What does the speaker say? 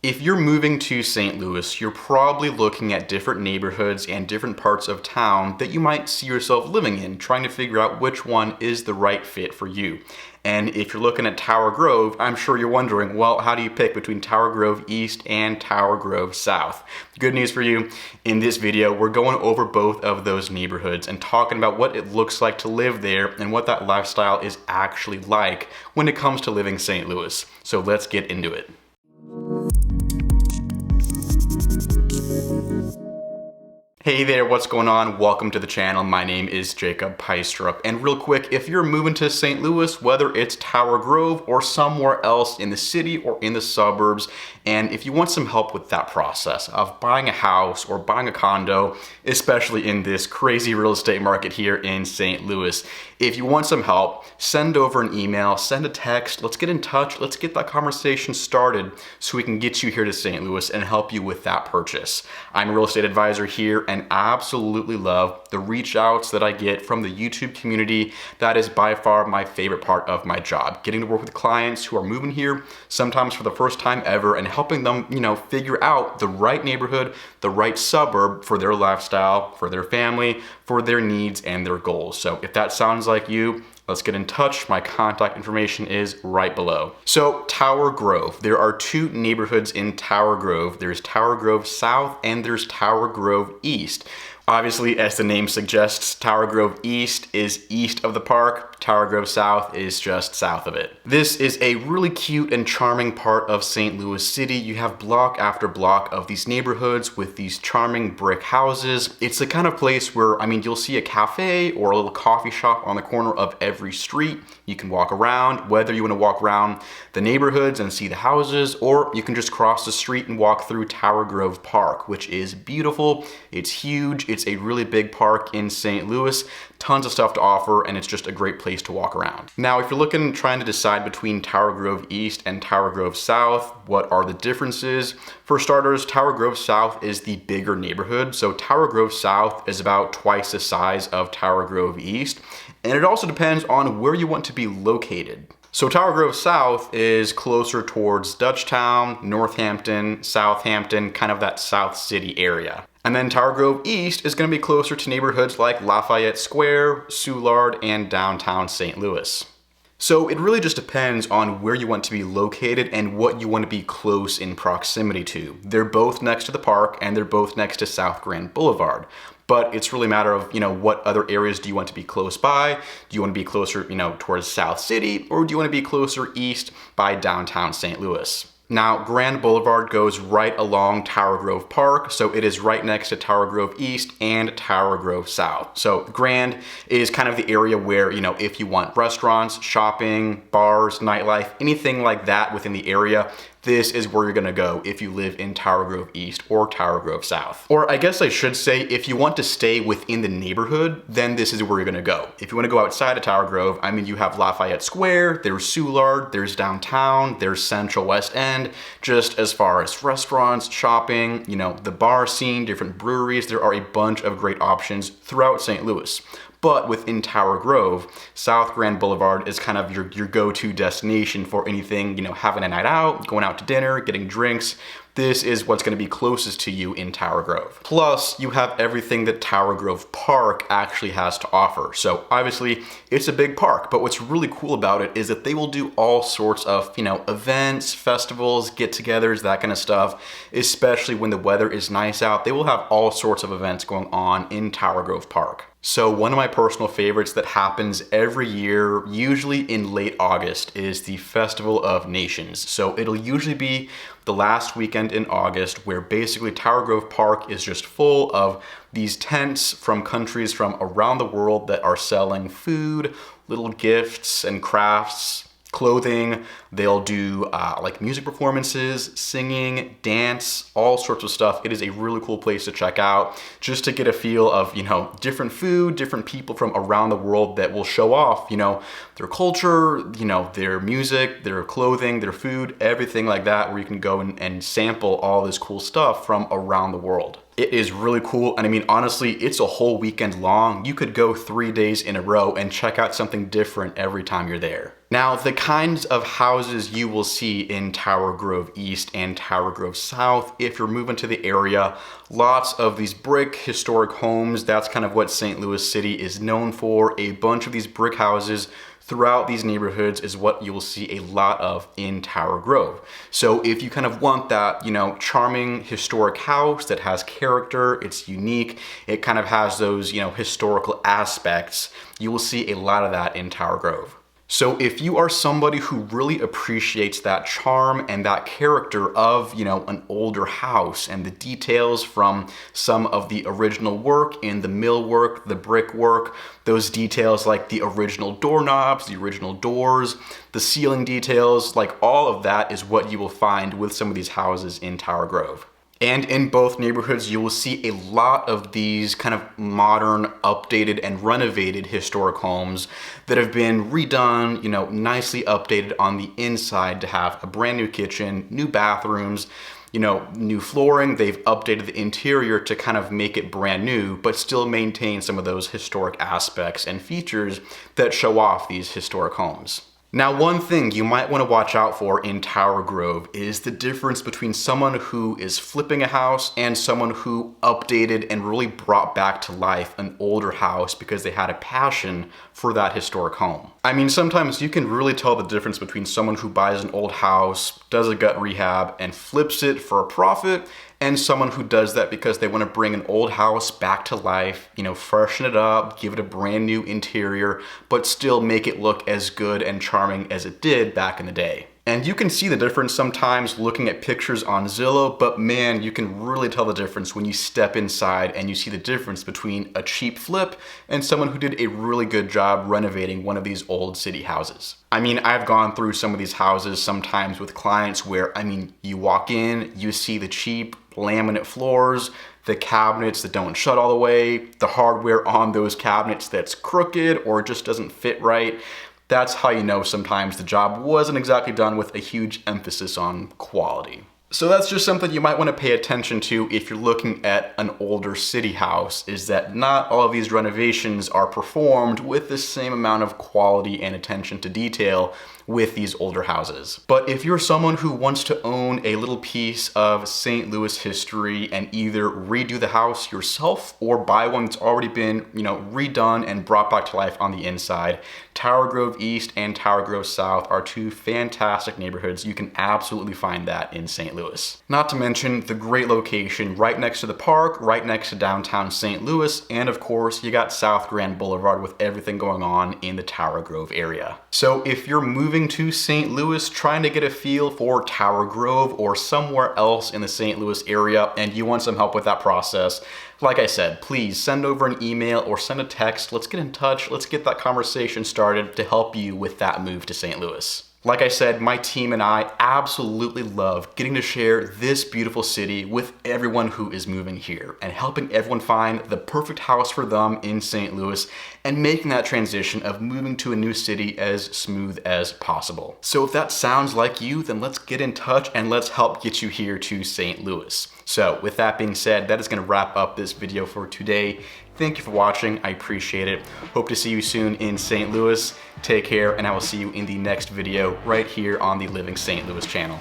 If you're moving to St. Louis, you're probably looking at different neighborhoods and different parts of town that you might see yourself living in, trying to figure out which one is the right fit for you. And if you're looking at Tower Grove, I'm sure you're wondering, well, how do you pick between Tower Grove East and Tower Grove South? Good news for you, in this video, we're going over both of those neighborhoods and talking about what it looks like to live there and what that lifestyle is actually like when it comes to living St. Louis. So let's get into it. Hey there, what's going on? Welcome to the channel. My name is Jacob Peistrup. And real quick, if you're moving to St. Louis, whether it's Tower Grove or somewhere else in the city or in the suburbs, and if you want some help with that process of buying a house or buying a condo, especially in this crazy real estate market here in St. Louis, if you want some help, send over an email, send a text, let's get in touch, let's get that conversation started so we can get you here to St. Louis and help you with that purchase. I'm a real estate advisor here and absolutely love the reach outs that I get from the YouTube community. That is by far my favorite part of my job, getting to work with clients who are moving here, sometimes for the first time ever, and helping them, figure out the right neighborhood, the right suburb for their lifestyle, for their family, for their needs and their goals. So if that sounds like you, let's get in touch. My contact information is right below. So Tower Grove, there are two neighborhoods in Tower Grove. There's Tower Grove South and there's Tower Grove East. Obviously, as the name suggests, Tower Grove East is east of the park. Tower Grove South is just south of it. This is a really cute and charming part of St. Louis City. You have block after block of these neighborhoods with these charming brick houses. It's the kind of place where, you'll see a cafe or a little coffee shop on the corner of every street. You can walk around, whether you want to walk around the neighborhoods and see the houses, or you can just cross the street and walk through Tower Grove Park, which is beautiful. It's huge. It's a really big park in St. Louis, tons of stuff to offer, and it's just a great place to walk around. Now, if you're trying to decide between Tower Grove East and Tower Grove South, what are the differences? For starters, Tower Grove South is the bigger neighborhood, so Tower Grove South is about twice the size of Tower Grove East, and it also depends on where you want to be located. So Tower Grove South is closer towards Dutchtown, Northampton, Southampton, kind of that South City area. And then Tower Grove East is going to be closer to neighborhoods like Lafayette Square, Soulard, and downtown St. Louis. So it really just depends on where you want to be located and what you want to be close in proximity to. They're both next to the park and they're both next to South Grand Boulevard. But it's really a matter of, what other areas do you want to be close by? Do you want to be closer, towards South City, or do you want to be closer east by downtown St. Louis? Now, Grand Boulevard goes right along Tower Grove Park, so it is right next to Tower Grove East and Tower Grove South. So Grand is kind of the area where, if you want restaurants, shopping, bars, nightlife, anything like that within the area, this is where you're gonna go if you live in Tower Grove East or Tower Grove South. Or I guess I should say, if you want to stay within the neighborhood, then this is where you're gonna go. If you wanna go outside of Tower Grove, you have Lafayette Square, there's Soulard, there's downtown, there's Central West End, just as far as restaurants, shopping, the bar scene, different breweries, there are a bunch of great options throughout St. Louis. But within Tower Grove, South Grand Boulevard is kind of your go-to destination for anything, having a night out, going out to dinner, getting drinks. This is what's going to be closest to you in Tower Grove. Plus, you have everything that Tower Grove Park actually has to offer. So obviously, it's a big park, but what's really cool about it is that they will do all sorts of, events, festivals, get-togethers, that kind of stuff, especially when the weather is nice out. They will have all sorts of events going on in Tower Grove Park. So one of my personal favorites that happens every year, usually in late August, is the Festival of Nations. So it'll usually be the last weekend in August, where basically Tower Grove Park is just full of these tents from countries from around the world that are selling food, little gifts and crafts, clothing. They'll do like music performances, singing, dance, all sorts of stuff. It is a really cool place to check out just to get a feel of, different food, different people from around the world that will show off, their culture, their music, their clothing, their food, everything like that, where you can go and sample all this cool stuff from around the world. It is really cool, and I mean, honestly, it's a whole weekend long. You could go 3 days in a row and check out something different every time you're there. Now, the kinds of houses you will see in Tower Grove East and Tower Grove South, if you're moving to the area, lots of these brick historic homes. That's kind of what St. Louis City is known for. A bunch of these brick houses throughout these neighborhoods is what you will see a lot of in Tower Grove. So if you kind of want that, charming historic house that has character, it's unique, it kind of has those, historical aspects, you will see a lot of that in Tower Grove. So if you are somebody who really appreciates that charm and that character of, an older house and the details from some of the original work in the millwork, the brickwork, those details like the original doorknobs, the original doors, the ceiling details, like all of that is what you will find with some of these houses in Tower Grove. And in both neighborhoods, you will see a lot of these kind of modern, updated, and renovated historic homes that have been redone, nicely updated on the inside to have a brand new kitchen, new bathrooms, new flooring. They've updated the interior to kind of make it brand new, but still maintain some of those historic aspects and features that show off these historic homes. Now, one thing you might want to watch out for in Tower Grove is the difference between someone who is flipping a house and someone who updated and really brought back to life an older house because they had a passion for that historic home. I mean, sometimes you can really tell the difference between someone who buys an old house, does a gut rehab, and flips it for a profit, and someone who does that because they want to bring an old house back to life, freshen it up, give it a brand new interior, but still make it look as good and charming as it did back in the day. And you can see the difference sometimes looking at pictures on Zillow, but man, you can really tell the difference when you step inside and you see the difference between a cheap flip and someone who did a really good job renovating one of these old city houses. I mean, I've gone through some of these houses sometimes with clients where, you walk in, you see the cheap laminate floors, the cabinets that don't shut all the way, the hardware on those cabinets that's crooked or just doesn't fit right. That's how you know sometimes the job wasn't exactly done with a huge emphasis on quality. So that's just something you might want to pay attention to if you're looking at an older city house, is that not all of these renovations are performed with the same amount of quality and attention to detail with these older houses. But if you're someone who wants to own a little piece of St. Louis history and either redo the house yourself or buy one that's already been, redone and brought back to life on the inside, Tower Grove East and Tower Grove South are two fantastic neighborhoods. You can absolutely find that in St. Louis. Not to mention the great location right next to the park, right next to downtown St. Louis, and of course, you got South Grand Boulevard with everything going on in the Tower Grove area. So if you're moving to St. Louis, trying to get a feel for Tower Grove or somewhere else in the St. Louis area, and you want some help with that process, like I said, please send over an email or send a text. Let's get in touch. Let's get that conversation started to help you with that move to St. Louis. Like I said, my team and I absolutely love getting to share this beautiful city with everyone who is moving here and helping everyone find the perfect house for them in St. Louis and making that transition of moving to a new city as smooth as possible. So if that sounds like you, then let's get in touch and let's help get you here to St. Louis. So with that being said, that is going to wrap up this video for today. Thank you for watching. I appreciate it. Hope to see you soon in St. Louis. Take care, and I will see you in the next video right here on the Living St. Louis channel.